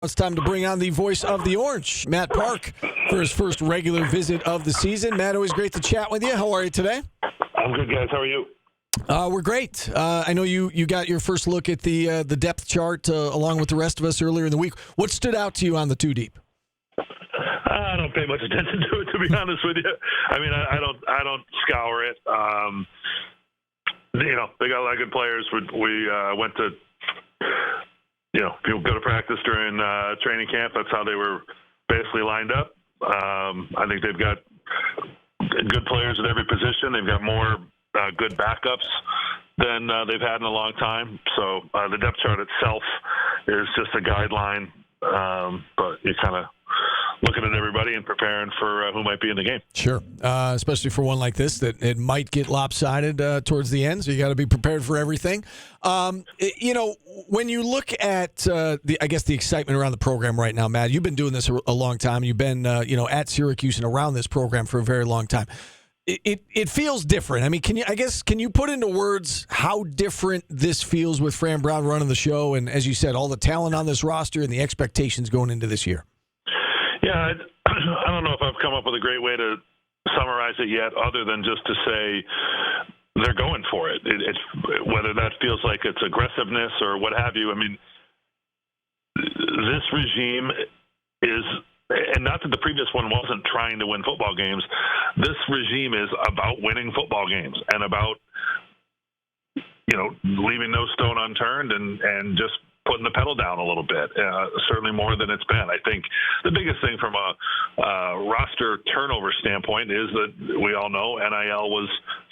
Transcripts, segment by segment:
It's time to bring on the voice of the Orange, Matt Park, for his first regular visit of the season. Matt, always great to chat with you. How are you today? I'm good, guys. How are you? We're great. I know you got your first look at the depth chart along with the rest of us earlier in the week. What stood out to you on the two deep? I don't pay much attention to it, to be honest with you. I mean, I don't scour it. They got a lot of good players. We went to. People go to practice during training camp. That's how they were basically lined up. I think they've got good players at every position. They've got more good backups than they've had in a long time. So the depth chart itself is just a guideline, but you're kind of looking at everybody and preparing for who might be in the game. Sure, especially for one like this that it might get lopsided towards the end, so you got to be prepared for everything. When you look at the excitement around the program right now, Matt, you've been doing this a long time. You've been at Syracuse and around this program for a very long time. It feels different. I mean, can you put into words how different this feels with Fran Brown running the show, and as you said, all the talent on this roster and the expectations going into this year? Yeah, I don't know if I've come up with a great way to summarize it yet, other than just to say they're going for it. It's whether that feels like it's aggressiveness or what have you. I mean, this regime is, and not that the previous one wasn't trying to win football games, this regime is about winning football games and about, leaving no stone unturned and just putting the pedal down a little bit, certainly more than it's been. I think the biggest thing from a roster turnover standpoint is that we all know NIL was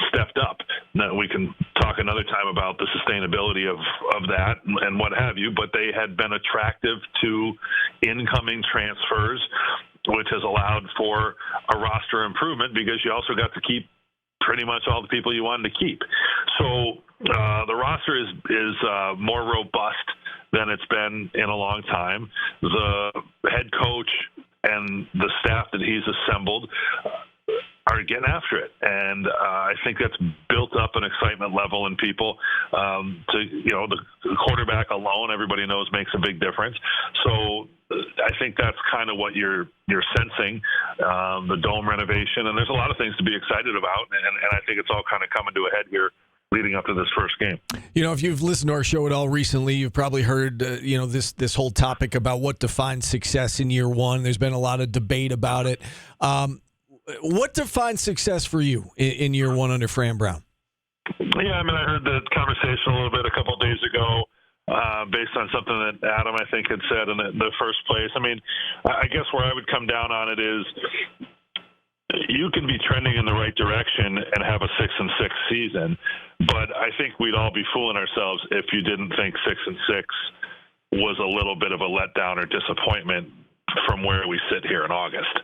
stepped up. Now, we can talk another time about the sustainability of that and what have you, but they had been attractive to incoming transfers, which has allowed for a roster improvement because you also got to keep pretty much all the people you wanted to keep. So the roster is more robust than it's been in a long time. The head coach and the staff that he's assembled are getting after it, and I think that's built up an excitement level in people. The quarterback alone, everybody knows, makes a big difference. So I think that's kind of what you're sensing, the dome renovation, and there's a lot of things to be excited about, and I think it's all kind of coming to a head here leading up to this first game. If you've listened to our show at all recently, you've probably heard, this whole topic about what defines success in year one. There's been a lot of debate about it. What defines success for you in year one under Fran Brown? Yeah, I heard the conversation a little bit a couple of days ago based on something that Adam, I think, had said in the first place. I guess where I would come down on it is you can be trending in the right direction and have a 6-6 season, but I think we'd all be fooling ourselves if you didn't think 6-6 was a little bit of a letdown or disappointment from where we sit here in August.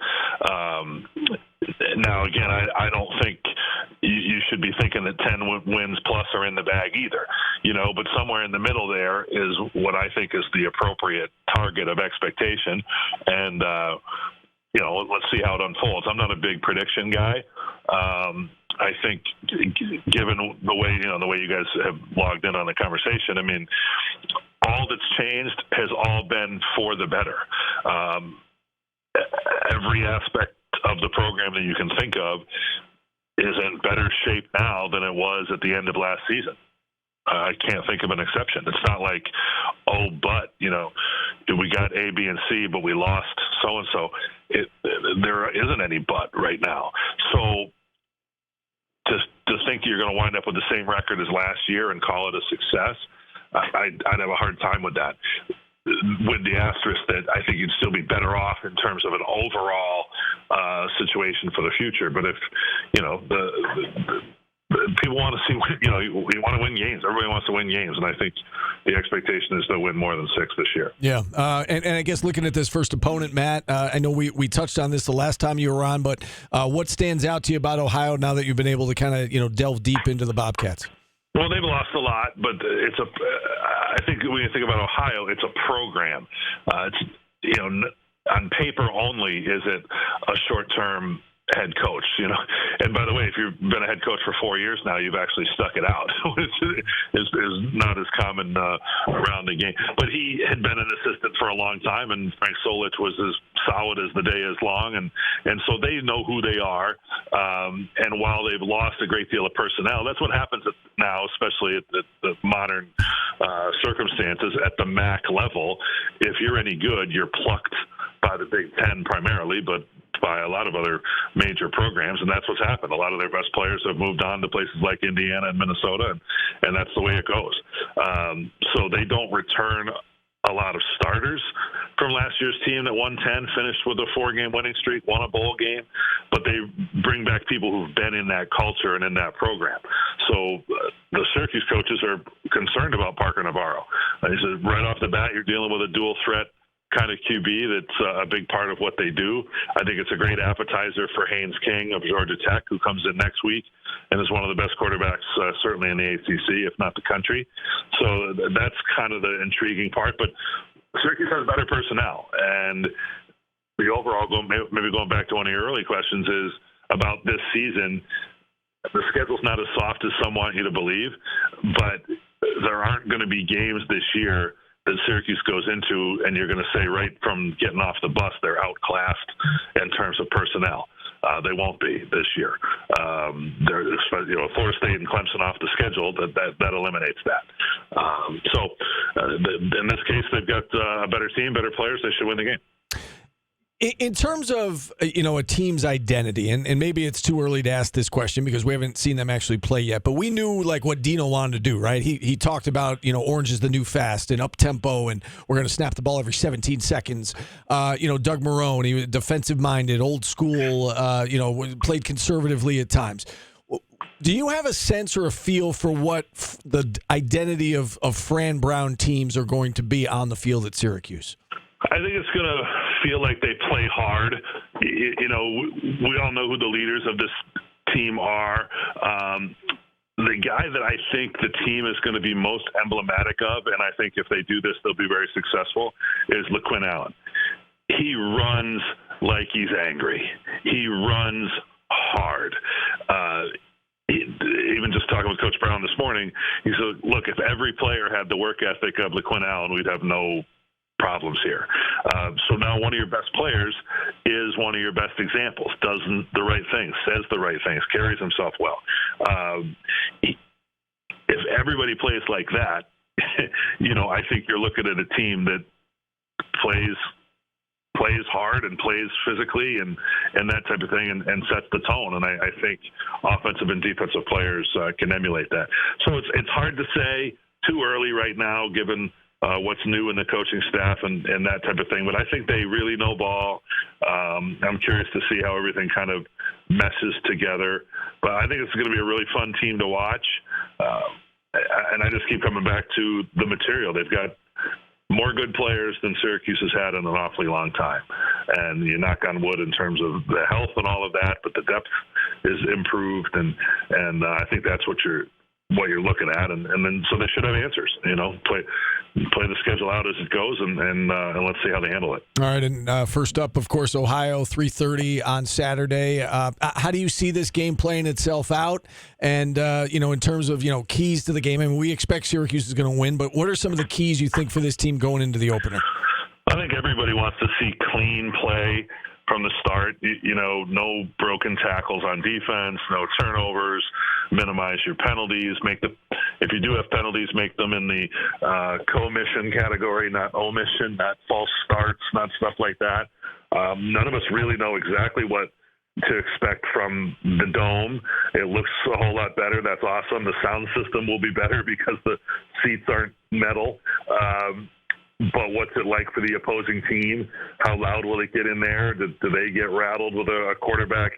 Now, again, I don't think you should be thinking that 10 wins plus are in the bag either, but somewhere in the middle there is what I think is the appropriate target of expectation. And, let's see how it unfolds. I'm not a big prediction guy. I think, given the way you guys have logged in on the conversation, all that's changed has all been for the better. Every aspect of the program that you can think of is in better shape now than it was at the end of last season. I can't think of an exception. It's not like, we got A, B, and C, but we lost so-and-so. There isn't any but right now. So to think you're going to wind up with the same record as last year and call it a success, I'd have a hard time with that. With the asterisk that I think you'd still be better off in terms of an overall situation for the future. But if, people want to see, we want to win games. Everybody wants to win games, and I think the expectation is to win more than 6 this year. Yeah, and I guess looking at this first opponent, Matt, I know we touched on this the last time you were on, but what stands out to you about Ohio now that you've been able to kind of delve deep into the Bobcats? Well, they've lost a lot, but I think when you think about Ohio, it's a program. On paper only is it a short-term head coach, And by the way, if you've been a head coach for 4 years now, you've actually stuck it out, which is not as common around the game. But he had been an assistant for a long time, and Frank Solich was as solid as the day is long, and so they know who they are. And while they've lost a great deal of personnel, that's what happens now, especially at the modern circumstances at the MAC level. If you're any good, you're plucked by the Big Ten primarily, but by a lot of other major programs, and that's what's happened. A lot of their best players have moved on to places like Indiana and Minnesota, and that's the way it goes. So they don't return a lot of starters from last year's team that won 10, finished with a 4-game winning streak, won a bowl game, but they bring back people who've been in that culture and in that program. So the Syracuse coaches are concerned about Parker Navarro. He said right off the bat, you're dealing with a dual threat kind of QB that's a big part of what they do. I think it's a great appetizer for Haynes King of Georgia Tech, who comes in next week and is one of the best quarterbacks, certainly in the ACC, if not the country. So that's kind of the intriguing part. But Syracuse has better personnel. And the overall, maybe going back to one of your early questions, is about this season. The schedule's not as soft as some want you to believe, but there aren't going to be games this year that Syracuse goes into, and you're going to say right from getting off the bus, they're outclassed in terms of personnel. They won't be this year. Florida State and Clemson off the schedule, that eliminates that. In this case, they've got a better team, better players. They should win the game. In terms of, a team's identity, and maybe it's too early to ask this question because we haven't seen them actually play yet, but we knew what Dino wanted to do, right? He talked about, orange is the new fast and up-tempo, and we're going to snap the ball every 17 seconds. Doug Marrone, he was defensive-minded, old school, played conservatively at times. Do you have a sense or a feel for what the identity of Fran Brown teams are going to be on the field at Syracuse? I think it's going to feel like they play hard. We all know who the leaders of this team are. The guy that I think the team is going to be most emblematic of, and I think if they do this, they'll be very successful, is LaQuinn Allen. He runs like he's angry. He runs hard. Even just talking with Coach Brown this morning, he said, look, if every player had the work ethic of LaQuinn Allen, we'd have no problems here. So now one of your best players is one of your best examples, does the right things, says the right things, carries himself well. If everybody plays like that, I think you're looking at a team that plays hard and plays physically and that type of thing and sets the tone. And I think offensive and defensive players can emulate that. So it's hard to say too early right now, given what's new in the coaching staff and that type of thing. But I think they really know ball. I'm curious to see how everything kind of meshes together. But I think it's going to be a really fun team to watch. And I just keep coming back to the material. They've got more good players than Syracuse has had in an awfully long time. And you knock on wood in terms of the health and all of that, but the depth is improved. And I think that's what you're looking at, and then so they should have answers. Play the schedule out as it goes, and let's see how they handle it. All right, and first up, of course, Ohio, 3:30 on Saturday. How do you see this game playing itself out? And in terms of keys to the game, I mean, we expect Syracuse is going to win, but what are some of the keys you think for this team going into the opener? I think everybody wants to see clean play from the start. No broken tackles on defense, no turnovers, minimize your penalties. If you do have penalties, make them in the commission category, not omission, not false starts, not stuff like that. None of us really know exactly what to expect from the Dome. It looks a whole lot better. That's awesome. The sound system will be better because the seats aren't metal. But what's it like for the opposing team? How loud will it get in there? Do they get rattled with a quarterback,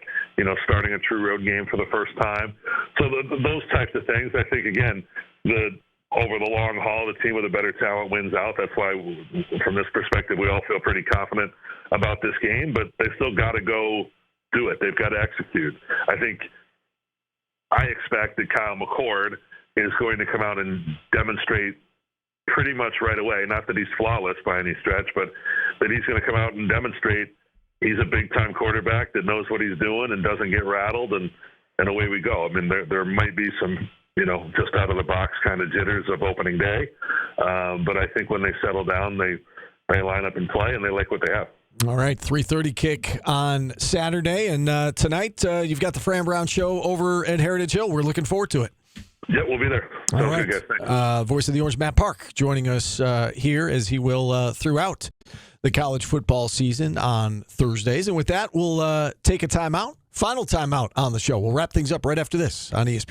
starting a true road game for the first time? So those types of things, I think, again, over the long haul, the team with a better talent wins out. That's why, from this perspective, we all feel pretty confident about this game. But they still got to go do it. They've got to execute. I expect that Kyle McCord is going to come out and demonstrate pretty much right away, not that he's flawless by any stretch, but that he's going to come out and demonstrate he's a big-time quarterback that knows what he's doing and doesn't get rattled, and away we go. I mean, there might be some, just out-of-the-box kind of jitters of opening day, but I think when they settle down, they line up and play, and they like what they have. All right, 3:30 kick on Saturday, and tonight you've got the Fran Brown Show over at Heritage Hill. We're looking forward to it. Yeah, we'll be there. All right. Good, guys. Voice of the Orange, Matt Park, joining us here as he will throughout the college football season on Thursdays. And with that, we'll take a timeout, final timeout on the show. We'll wrap things up right after this on ESPN.